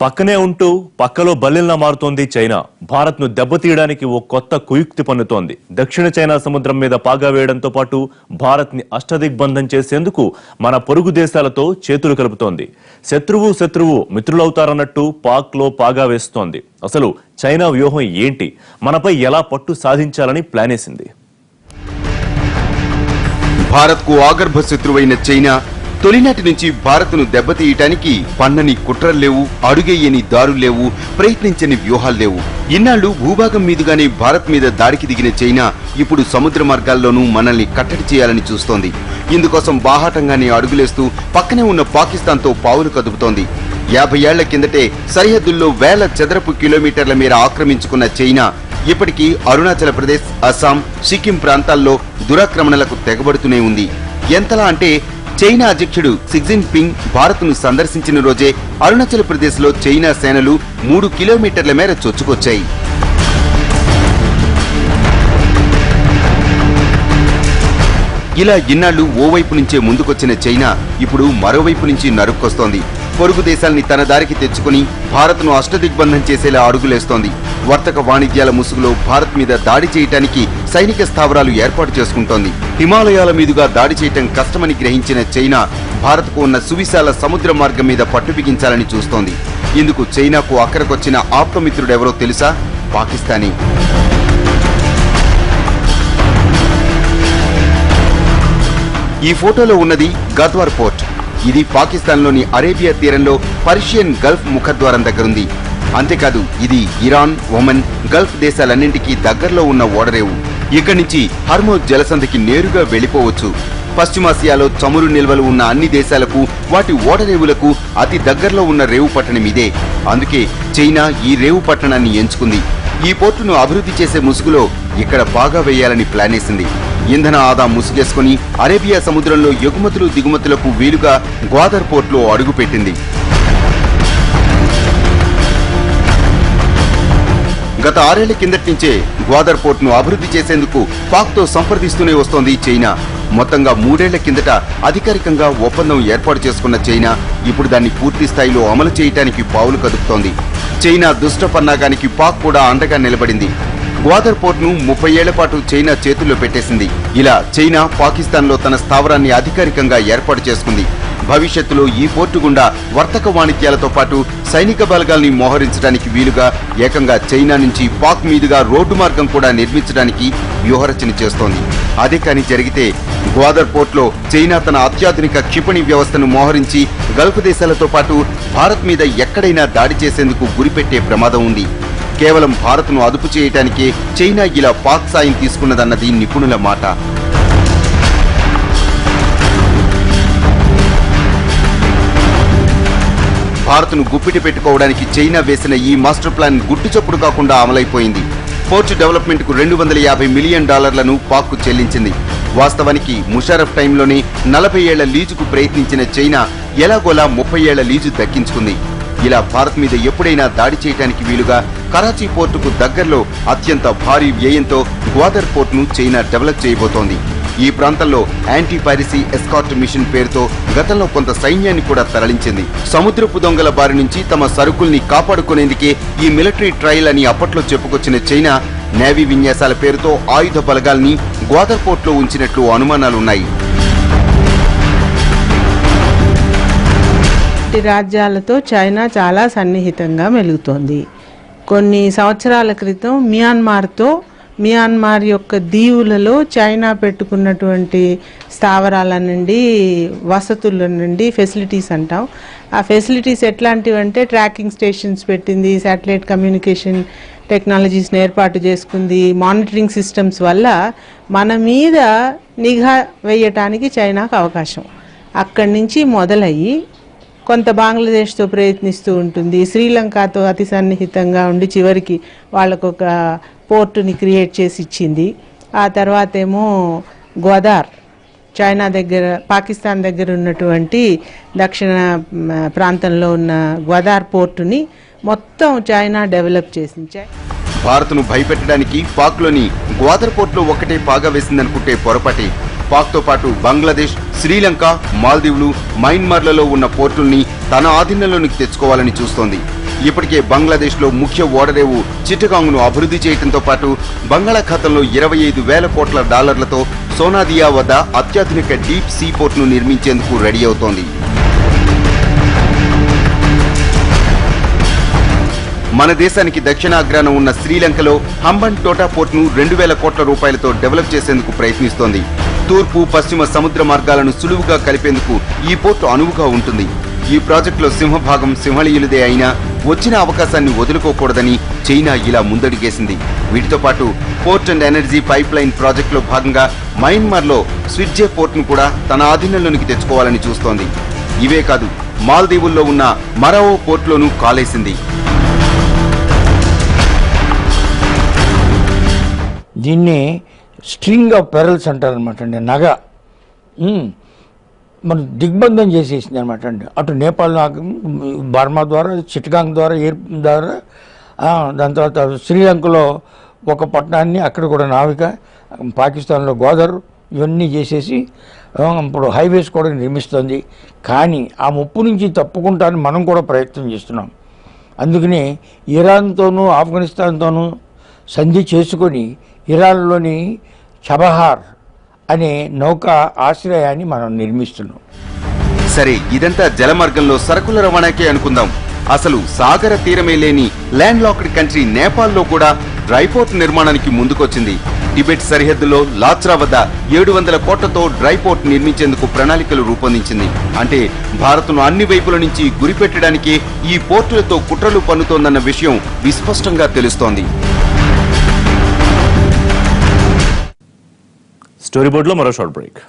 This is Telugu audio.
పక్కనే ఉంటూ పక్కలో బల్లిలా మారుతోంది చైనా. భారత్ను దెబ్బతీయడానికి ఓ కొత్త కుయుక్తి పన్నుతోంది. దక్షిణ చైనా సముద్రం మీద పాగా వేయడంతో పాటు భారత్ని అష్టదిగ్బంధం చేసేందుకు మన పొరుగు దేశాలతో చేతులు కలుపుతోంది. శత్రువు మిత్రులవుతారన్నట్టు పాక్లో పాగా వేస్తోంది. అసలు చైనా వ్యూహం ఏంటి? మనపై ఎలా పట్టు సాధించాలని ప్లానేసింది? భారత్కు ఆగర్భ శత్రువైన చైనా తొలినాటి నుంచి భారత్ను దెబ్బతీయటానికి పన్నని కుట్రలు లేవు, అడుగేయని దారులు లేవు, ప్రయత్నించని వ్యూహాలు లేవు. ఇన్నాళ్లు భూభాగం మీదుగానే భారత్ మీద దాడికి దిగిన చైనా ఇప్పుడు సముద్ర మార్గాల్లోనూ మనల్ని కట్టడి చేయాలని చూస్తోంది. ఇందుకోసం బాహాటంగానే అడుగులేస్తూ పక్కనే ఉన్న పాకిస్తాన్తో పావులు కదుపుతోంది. 50 ఏళ్ల కిందటే సరిహద్దుల్లో వేల చదరపు కిలోమీటర్ల మేర ఆక్రమించుకున్న చైనా ఇప్పటికీ అరుణాచల్ ప్రదేశ్, అస్సాం, సిక్కిం ప్రాంతాల్లో దురాక్రమణలకు తెగబడుతూనే ఉంది. ఎంతలా అంటే చైనా అధ్యక్షుడు షీ జిన్పింగ్ భారత్ను సందర్శించిన రోజే అరుణాచల్ ప్రదేశ్ లో చైనా సేనలు 3 కిలోమీటర్ల మేర చొచ్చుకొచ్చాయి. ఇలా ఇన్నాళ్లు ఓవైపు నుంచే ముందుకొచ్చిన చైనా ఇప్పుడు మరోవైపు నుంచి నరుక్కొస్తోంది. పొరుగు దేశాల్ని తన దారికి తెచ్చుకుని భారత్ను అష్టదిగ్బంధం చేసేలా అడుగులేస్తోంది. వర్తక వాణిజ్యాల ముసుగులో భారత్ మీద దాడి చేయటానికి సైనిక స్థావరాలు ఏర్పాటు చేసుకుంటోంది. హిమాలయాల మీదుగా దాడి చేయటం కష్టమని గ్రహించిన చైనా భారత్కు ఉన్న సువిశాల సముద్ర మార్గం మీద పట్టు బిగించాలని చూస్తోంది. ఇందుకు చైనాకు అక్కరకొచ్చిన ఆప్తమిత్రుడెవరో తెలుసా? పాకిస్తానీ. ఈ ఫోటోలో ఉన్నది గద్వార్ పోర్ట్. ఇది పాకిస్తాన్లోని అరేబియా తీరంలో పర్షియన్ గల్ఫ్ ముఖద్వారం దగ్గరుంది. అంతేకాదు ఇది ఇరాన్, ఒమన్, గల్ఫ్ దేశాలన్నింటికీ దగ్గరలో ఉన్న ఓడరేవు. ఇక్కడి నుంచి హర్మోజ్ జలసంధికి నేరుగా వెళ్లిపోవచ్చు. పశ్చిమాసియాలో చమురు నిల్వలు ఉన్న అన్ని దేశాలకు వాటి ఓడరేవులకు అతి దగ్గరలో ఉన్న రేవు పట్టణం ఇదే. అందుకే చైనా ఈ రేవు పట్టణాన్ని ఎంచుకుంది. ఈ పోర్టును అభివృద్ధి చేసే ముసుగులో ఇక్కడ బాగా వేయాలని ప్లానేసింది. ఇంధన ఆదా ముసుగేసుకుని అరేబియా సముద్రంలో ఎగుమతులు దిగుమతులకు వీలుగా గ్వాదర్ పోర్టులో అడుగుపెట్టింది. గత 6 ఏళ్ల కిందటి నుంచే గ్వాదర్ పోర్టును అభివృద్ధి చేసేందుకు పాక్తో సంప్రదిస్తూనే వస్తోంది చైనా. మొత్తంగా 3 ఏళ్ల కిందట అధికారికంగా ఒప్పందం ఏర్పాటు చేసుకున్న చైనా ఇప్పుడు దాన్ని పూర్తి స్థాయిలో అమలు చేయడానికి పావులు కదుపుతోంది. చైనా దుష్ట పన్నాగానికి పాక్ కూడా అండగా నిలబడింది. గ్వాదర్ పోర్టును 30 ఏళ్ల పాటు చైనా చేతుల్లో పెట్టేసింది. ఇలా చైనా పాకిస్తాన్లో తన స్థావరాన్ని అధికారికంగా ఏర్పాటు చేసుకుంది. భవిష్యత్తులో ఈ పోర్టు గుండా వర్తక వాణిజ్యాలతో పాటు సైనిక బలగాల్ని మోహరించడానికి వీలుగా ఏకంగా చైనా నుంచి పాక్ మీదుగా రోడ్డు మార్గం కూడా నిర్మించడానికి వ్యూహరచన చేస్తోంది. అదే కానీ జరిగితే గ్వాదర్ పోర్టులో చైనా తన అత్యాధునిక క్షిపణి వ్యవస్థను మోహరించి గల్ఫ్ దేశాలతో పాటు భారత్ మీద ఎక్కడైనా దాడి చేసేందుకు గురిపెట్టే ప్రమాదం ఉంది. కేవలం భారత్ను అదుపు చేయటానికే చైనా ఇలా పాక్ సాయం తీసుకున్నదన్నది నిపుణుల మాట. భారత్ను గుప్పిటి పెట్టుకోవడానికి చైనా వేసిన ఈ మాస్టర్ ప్లాన్ గుట్టుచప్పుడు కాకుండా అమలైపోయింది. పోర్టు డెవలప్మెంట్ కు $250 మిలియన్ పాక్కు చెల్లించింది. వాస్తవానికి ముషారఫ్ టైంలోనే 40 ఏళ్ల లీజుకు ప్రయత్నించిన చైనా ఎలాగోలా 30 ఏళ్ల లీజు దక్కించుకుంది. ఇలా భారత్ మీద ఎప్పుడైనా దాడి చేయడానికి వీలుగా కరాచీ పోర్టుకు దగ్గరలో అత్యంత భారీ వ్యయంతో గ్వాదర్ పోర్టును చైనా డెవలప్ చేయబోతోంది. ఈ ప్రాంతంలో యాంటీ పైరసీ ఎస్కార్ట్ మిషన్ పేరుతో గతంలో కొంత సైన్యాన్ని కూడా తరలించింది. సముద్రపు దొంగల బారి నుంచి తమ సరుకుల్ని కాపాడుకునేందుకే ఈ మిలిటరీ ట్రయల్ అని అప్పట్లో చెప్పుకొచ్చిన చైనా నేవీ విన్యాసాల పేరుతో ఆయుధ బలగాల్ని గ్వాదర్ పోర్టులో ఉంచినట్లు అనుమానాలున్నాయి. రాజ్యాలతో చైనా చాలా సన్నిహితంగా మెలుగుతోంది. కొన్ని సంవత్సరాల క్రితం మియాన్మార్ యొక్క దీవులలో చైనా పెట్టుకున్నటువంటి స్థావరాల నుండి, వసతుల నుండి, ఫెసిలిటీస్ అంటాం. ఆ ఫెసిలిటీస్ ఎట్లాంటివంటే ట్రాకింగ్ స్టేషన్స్ పెట్టింది, శాటిలైట్ కమ్యూనికేషన్ టెక్నాలజీస్ని ఏర్పాటు చేసుకుంది. మానిటరింగ్ సిస్టమ్స్ వల్ల మన మీద నిఘా వేయటానికి చైనాకు అవకాశం. అక్కడి నుంచి మొదలయ్యి కొంత బంగ్లాదేశ్తో ప్రయత్నిస్తూ ఉంటుంది, శ్రీలంకతో అతి సన్నిహితంగా ఉండి చివరికి వాళ్ళకు ఒక పోర్టుని క్రియేట్ చేసి ఇచ్చింది. ఆ తర్వాత ఏమో గ్వాదర్, చైనా దగ్గర, పాకిస్తాన్ దగ్గర ఉన్నటువంటి దక్షిణ ప్రాంతంలో ఉన్న గ్వాదర్ పోర్టుని మొత్తం చైనా డెవలప్ చేసింది. భారత్ను భయపెట్టడానికి పాక్లోని గ్వాదర్ పోర్టులో ఒకటే పాగా వేసిందనుకుంటే పొరపాటే. పాక్తో పాటు బంగ్లాదేశ్, శ్రీలంక, మాల్దీవులు, మయన్మార్లలో ఉన్న పోర్టుల్ని తన ఆధీనంలోనికి తెచ్చుకోవాలని చూస్తోంది. ఇప్పటికే బంగ్లాదేశ్లో ముఖ్య ఓడరేవు చిట్టగాంగ్ను అభివృద్ధి చేయడంతో పాటు బంగాళాఖాతంలో 25,000 కోట్ల డాలర్లతో సోనాదియా వద్ద అత్యాధునిక డీప్ సీ పోర్ట్ను నిర్మించేందుకు రెడీ అవుతోంది. మన దేశానికి దక్షిణాగ్రాన ఉన్న శ్రీలంకలో హంబన్ టోటా పోర్ట్ను 2,000 కోట్ల రూపాయలతో డెవలప్ చేసేందుకు ప్రయత్నిస్తోంది. తూర్పు పశ్చిమ సముద్ర మార్గాలను సులువుగా కలిపేందుకు ఈ పోర్టు అనువుగా ఉంటుంది. ఈ ప్రాజెక్టులో సింహభాగం సింహళీయులదే అయినా వచ్చిన అవకాశాన్ని వదులుకోకూడదని చైనా ఇలా ముందడుగేసింది. వీటితో పాటు port and energy pipe line ప్రాజెక్టులో భాగంగా మయన్మార్లో స్విట్జే పోర్ట్ను కూడా తన ఆధీనంలోనికి తెచ్చుకోవాలని చూస్తోంది. ఇవే కాదు, మాల్దీవుల్లో ఉన్న మరావో పోర్టులోనూ కాలేసింది. దీన్ని స్ట్రింగ్ ఆఫ్ పెరల్స్ అంటారనమాట అండి. నగ మనం దిగ్బంధం చేసేసింది అనమాట అండి. అటు నేపాల్, బర్మా ద్వారా, చిట్టగాంగ్ ద్వారా, ఎయిర్ ద్వారా, దాని తర్వాత శ్రీలంకలో ఒక పట్టణాన్ని, అక్కడ కూడా నావిక, పాకిస్తాన్లో గోదావరి, ఇవన్నీ చేసేసి ఇప్పుడు హైవేస్ కూడా నిర్మిస్తుంది. కానీ ఆ ముప్పు నుంచి తప్పుకుంటానికి మనం కూడా ప్రయత్నం చేస్తున్నాం. అందుకని ఇరాన్తోనూ ఆఫ్ఘనిస్తాన్తోనూ సంధి చేసుకొని ఇరాన్లోని చబహార్ అనే నౌకా ఆశ్రయాన్ని మనం నిర్మిస్తున్నాం. సరే, ఇదంతా జలమార్గంలో సరుకుల రవాణాకే అనుకుందాం. అసలు సాగర తీరమే లేని ల్యాండ్ లాక్డ్ కంట్రీ నేపాల్లో కూడా డ్రైపోర్ట్ నిర్మాణానికి ముందుకొచ్చింది. టిబెట్ సరిహద్దులో లాచ్రా వద్ద 700 కోట్లతో డ్రైపోర్ట్ నిర్మించేందుకు ప్రణాళికలు రూపొందించింది. అంటే భారత్ను అన్ని వైపుల నుంచి గురిపెట్టడానికే ఈ పోర్టులతో కుట్రలు పన్నుతోందన్న విషయం విస్పష్టంగా తెలుస్తోంది. స్టోరీ బోర్డులో మరో షార్ట్ బ్రేక్.